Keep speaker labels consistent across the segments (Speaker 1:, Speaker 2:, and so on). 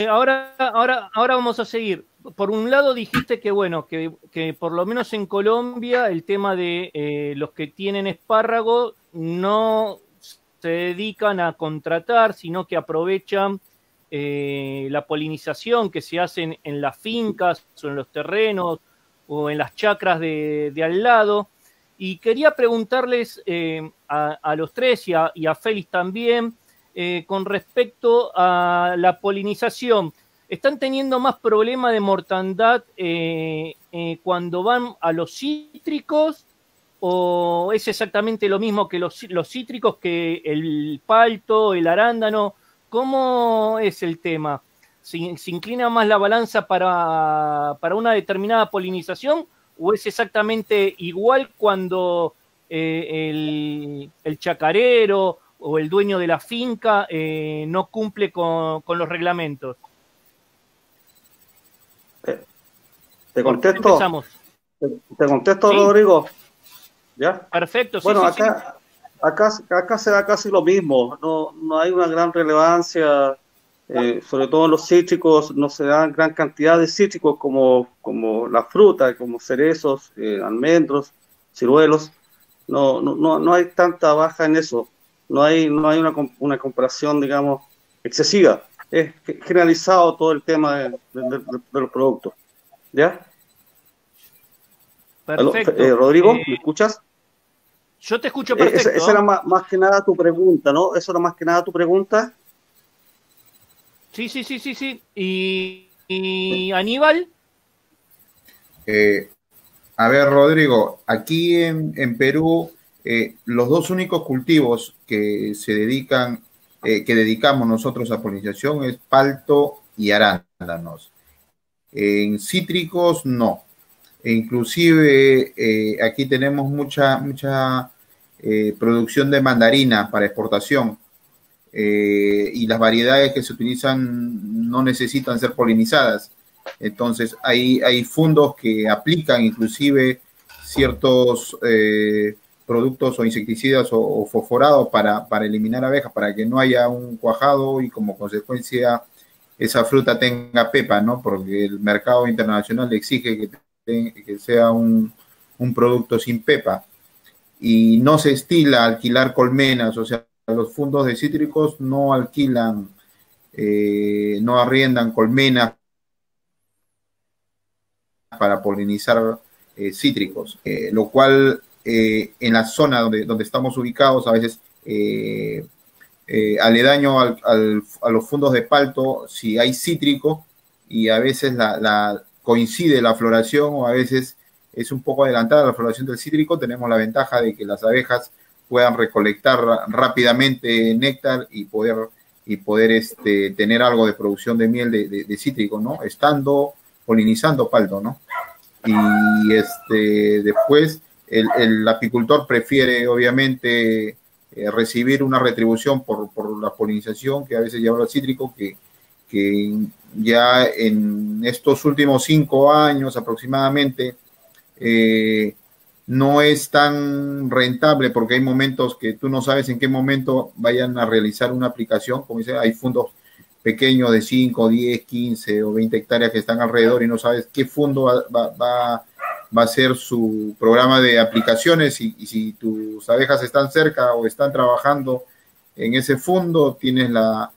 Speaker 1: ahora vamos a seguir. Por un lado dijiste que, bueno, que por lo menos en Colombia el tema de los que tienen espárrago no se dedican a contratar, sino que aprovechan la polinización que se hace en las fincas o en los terrenos o en las chacras de al lado. Y quería preguntarles a los tres y a Félix también, con respecto a la polinización. ¿Están teniendo más problema de mortandad cuando van a los cítricos o es exactamente lo mismo que los cítricos que el palto, el arándano? ¿Cómo es el tema? ¿Se inclina más la balanza para una determinada polinización o es exactamente igual cuando el chacarero o el dueño de la finca no cumple con los reglamentos?
Speaker 2: ¿Te contesto?
Speaker 1: Empezamos.
Speaker 2: ¿Te contesto,
Speaker 1: ¿Sí?
Speaker 2: Rodrigo? ¿Ya?
Speaker 1: Perfecto, sí,
Speaker 2: bueno,
Speaker 1: sí,
Speaker 2: acá se da casi lo mismo, no hay una gran relevancia, sobre todo en los cítricos, no se dan gran cantidad de cítricos como la fruta, como cerezos, almendros, ciruelos, no hay tanta baja en eso, no hay una comparación, digamos, excesiva, es generalizado todo el tema de los productos, ¿ya?
Speaker 1: perfecto.
Speaker 2: Rodrigo, ¿me escuchas?
Speaker 1: Yo te escucho perfecto.
Speaker 2: Esa era más que nada tu pregunta, ¿no? Eso era más que nada tu pregunta.
Speaker 1: Sí. ¿Y Aníbal?
Speaker 3: A ver, Rodrigo, aquí en Perú, los dos únicos cultivos que se dedican, que dedicamos nosotros a polinización es palto y arándanos. En cítricos, no. E inclusive aquí tenemos mucha producción de mandarina para exportación y las variedades que se utilizan no necesitan ser polinizadas. Entonces hay fondos que aplican inclusive ciertos productos o insecticidas o fosforados para eliminar abejas, para que no haya un cuajado y como consecuencia esa fruta tenga pepa, ¿no? Porque el mercado internacional exige que sea un producto sin pepa. Y no se estila alquilar colmenas, o sea, los fondos de cítricos no alquilan, no arriendan colmenas para polinizar cítricos, lo cual en la zona donde estamos ubicados a veces aledaño a los fondos de palto, si hay cítrico y a veces coincide la floración o a veces es un poco adelantada la floración del cítrico, tenemos la ventaja de que las abejas puedan recolectar rápidamente néctar y poder tener algo de producción de miel de cítrico, ¿no? Estando polinizando palto, ¿no? Y después el apicultor prefiere obviamente recibir una retribución por la polinización que a veces lleva al cítrico, que ya en estos últimos 5 años aproximadamente no es tan rentable porque hay momentos que tú no sabes en qué momento vayan a realizar una aplicación, como dice, hay fondos pequeños de 5, 10, 15 o 20 hectáreas que están alrededor y no sabes qué fondo va a ser su programa de aplicaciones y si tus abejas están cerca o están trabajando en ese fondo, tienes la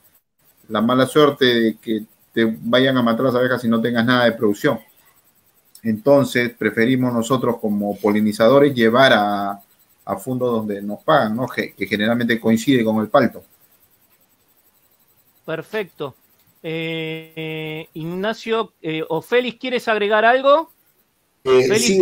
Speaker 3: mala suerte de que te vayan a matar las abejas y no tengas nada de producción. Entonces, preferimos nosotros como polinizadores llevar a fondos donde nos pagan, ¿no? Que generalmente coincide con el palto.
Speaker 1: Perfecto. Ignacio, o Félix, ¿quieres agregar algo? Félix,
Speaker 4: Sí,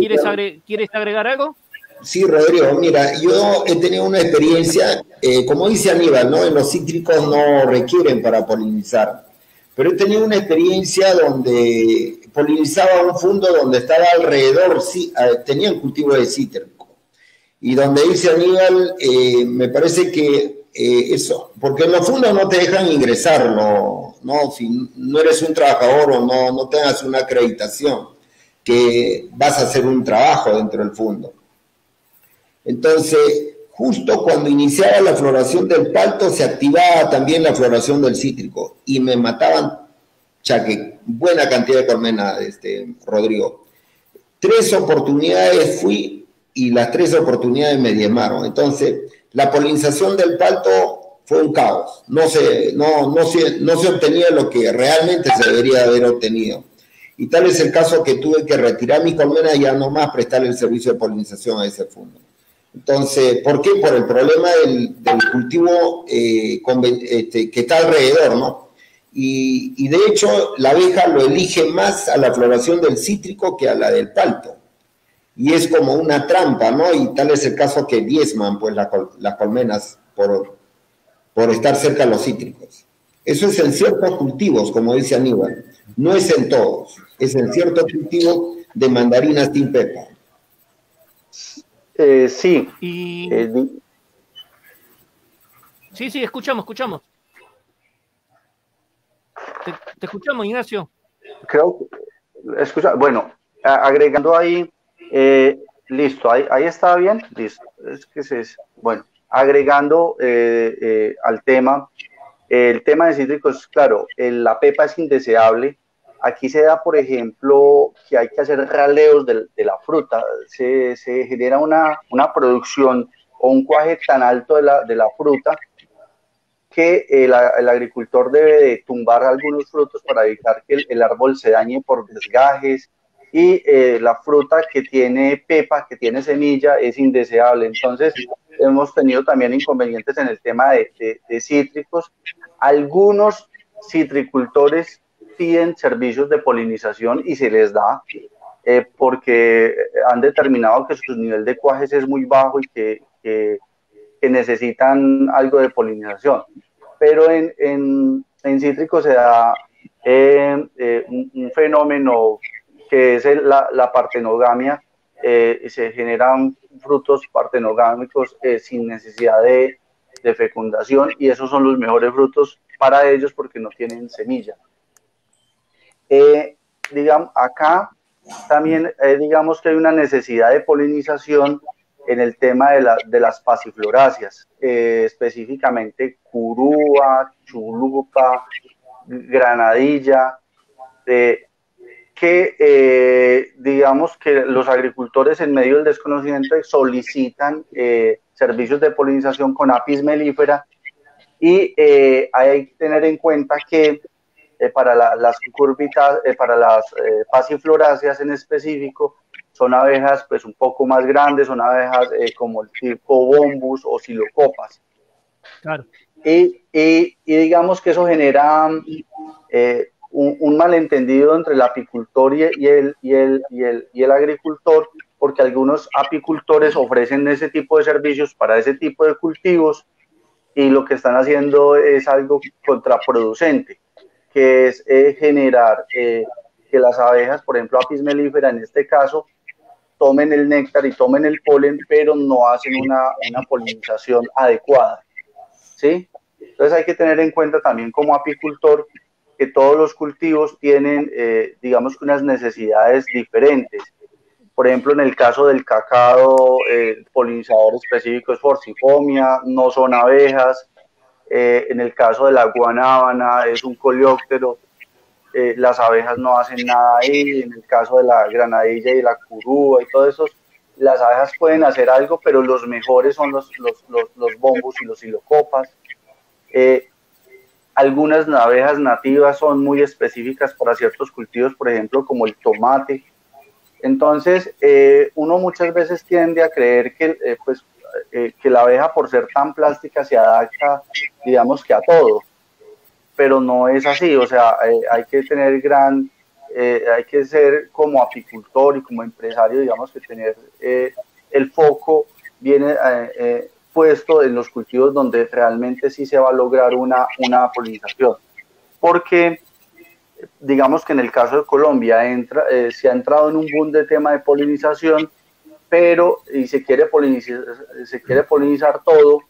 Speaker 1: ¿quieres agregar algo?
Speaker 4: Sí, Rodrigo, mira, yo he tenido una experiencia, como dice Aníbal, ¿no? En los cítricos no requieren para polinizar, pero he tenido una experiencia donde polinizaba un fondo donde estaba alrededor, sí, tenían cultivo de cítrico, y donde dice Aníbal, me parece que eso, porque en los fondos no te dejan ingresar, ¿no? Si no eres un trabajador o no tengas una acreditación, que vas a hacer un trabajo dentro del fondo. Entonces, justo cuando iniciaba la floración del palto, se activaba también la floración del cítrico y me mataban Chaque, buena cantidad de colmenas, Rodrigo. 3 oportunidades fui y las 3 oportunidades me diezmaron. Entonces, la polinización del palto fue un caos. No se obtenía lo que realmente se debería haber obtenido. Y tal es el caso que tuve que retirar mis colmenas y ya no más prestarle el servicio de polinización a ese fondo. Entonces, ¿por qué? Por el problema del cultivo que está alrededor, ¿no? Y de hecho, la abeja lo elige más a la floración del cítrico que a la del palto. Y es como una trampa, ¿no? Y tal es el caso que diezman pues, las colmenas por estar cerca de los cítricos. Eso es en ciertos cultivos, como dice Aníbal. No es en todos, es en ciertos cultivos de mandarinas sin pepa.
Speaker 5: Sí.
Speaker 1: Sí, escuchamos. Te escuchamos, Ignacio.
Speaker 5: Creo que, escucha, bueno, agregando ahí, listo, ahí está bien, listo. Bueno, agregando al tema, el tema de cítricos, claro, la pepa es indeseable. Aquí se da, por ejemplo, que hay que hacer raleos de la fruta. Se genera una producción o un cuaje tan alto de la fruta que el agricultor debe de tumbar algunos frutos para evitar que el árbol se dañe por desgajes, y la fruta que tiene pepa, que tiene semilla, es indeseable. Entonces, hemos tenido también inconvenientes en el tema de cítricos. Algunos citricultores piden servicios de polinización y se les da, porque han determinado que su nivel de cuajes es muy bajo y que necesitan algo de polinización. Pero en cítricos se da un fenómeno que es la partenogamia. Se generan frutos partenogámicos sin necesidad de fecundación, y esos son los mejores frutos para ellos porque no tienen semilla. Digamos, acá también digamos que hay una necesidad de polinización en el tema de las pasifloráceas, específicamente curúa, chulupa, granadilla, que digamos que los agricultores en medio del desconocimiento solicitan servicios de polinización con Apis mellifera, y hay que tener en cuenta que para las cúrbitas, para las pasifloráceas en específico, son abejas pues un poco más grandes, son abejas como el tipo bombus o silocopas.
Speaker 1: Claro.
Speaker 5: Y digamos que eso genera un malentendido entre el apicultor y el agricultor, porque algunos apicultores ofrecen ese tipo de servicios para ese tipo de cultivos, y lo que están haciendo es algo contraproducente, que es generar que las abejas, por ejemplo Apis mellifera en este caso, tomen el néctar y tomen el polen, pero no hacen una polinización adecuada, ¿sí? Entonces hay que tener en cuenta también como apicultor que todos los cultivos tienen, digamos, unas necesidades diferentes. Por ejemplo, en el caso del cacao, el polinizador específico es Forcifomia, no son abejas. En el caso de la guanábana es un coleóptero, las abejas no hacen nada ahí. En el caso de la granadilla y la curúa y todo eso, las abejas pueden hacer algo, pero los mejores son los bombos y los silocopas. Algunas abejas nativas son muy específicas para ciertos cultivos, por ejemplo, como el tomate. Entonces, uno muchas veces tiende a creer que la abeja, por ser tan plástica, se adapta, digamos, que a todo, pero no es así. O sea, hay que tener hay que ser como apicultor y como empresario, digamos, que tener el foco bien puesto en los cultivos donde realmente sí se va a lograr una polinización, porque digamos que en el caso de Colombia se ha entrado en un boom de tema de polinización, pero se quiere polinizar todo,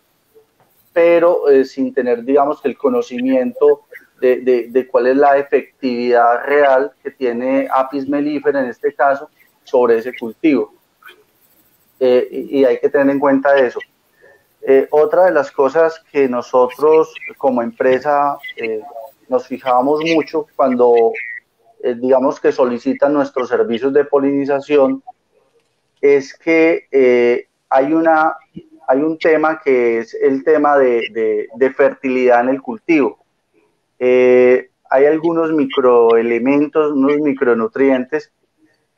Speaker 5: pero sin tener, digamos, que el conocimiento de cuál es la efectividad real que tiene Apis mellifera en este caso sobre ese cultivo. Y hay que tener en cuenta eso. Otra de las cosas que nosotros como empresa nos fijamos mucho cuando, digamos que solicitan nuestros servicios de polinización, es que hay un tema que es el tema de fertilidad en el cultivo. Hay algunos microelementos, unos micronutrientes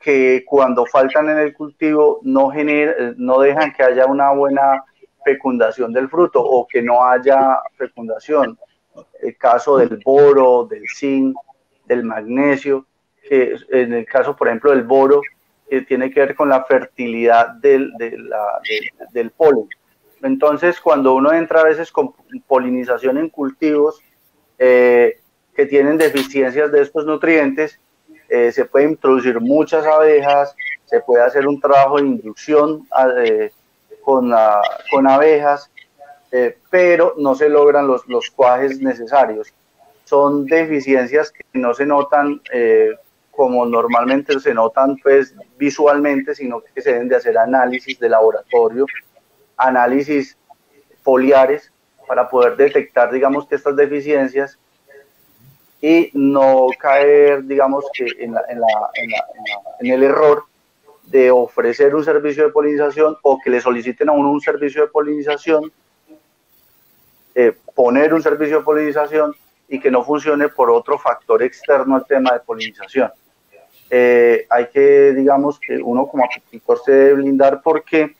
Speaker 5: que cuando faltan en el cultivo no dejan que haya una buena fecundación del fruto o que no haya fecundación. El caso del boro, del zinc, del magnesio, que en el caso, por ejemplo, del boro, que tiene que ver con la fertilidad del polen. Entonces, cuando uno entra a veces con polinización en cultivos que tienen deficiencias de estos nutrientes, se pueden introducir muchas abejas, se puede hacer un trabajo de inducción con abejas, pero no se logran los cuajes necesarios. Son deficiencias que no se notan como normalmente se notan pues, visualmente, sino que se deben de hacer análisis de laboratorio, análisis foliares, para poder detectar, digamos, que estas deficiencias y no caer, digamos, que en el error de ofrecer un servicio de polinización o que le soliciten a uno un servicio de polinización, poner un servicio de polinización y que no funcione por otro factor externo al tema de polinización. Hay que, digamos, que uno como apicultor se debe blindar porque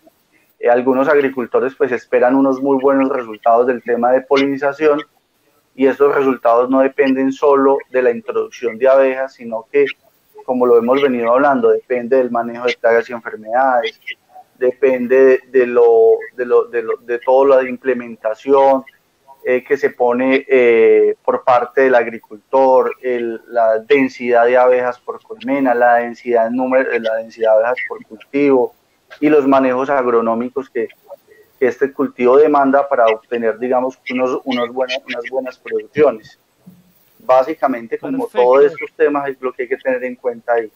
Speaker 5: algunos agricultores pues esperan unos muy buenos resultados del tema de polinización y estos resultados no dependen solo de la introducción de abejas, sino que, como lo hemos venido hablando, depende del manejo de plagas y enfermedades, depende de toda la implementación que se pone por parte del agricultor, la densidad de abejas por colmena, la densidad de abejas por cultivo y los manejos agronómicos que este cultivo demanda para obtener, digamos, unas buenas producciones. Básicamente, como
Speaker 1: Perfecto.
Speaker 5: todos estos temas es lo que hay que tener en cuenta ahí.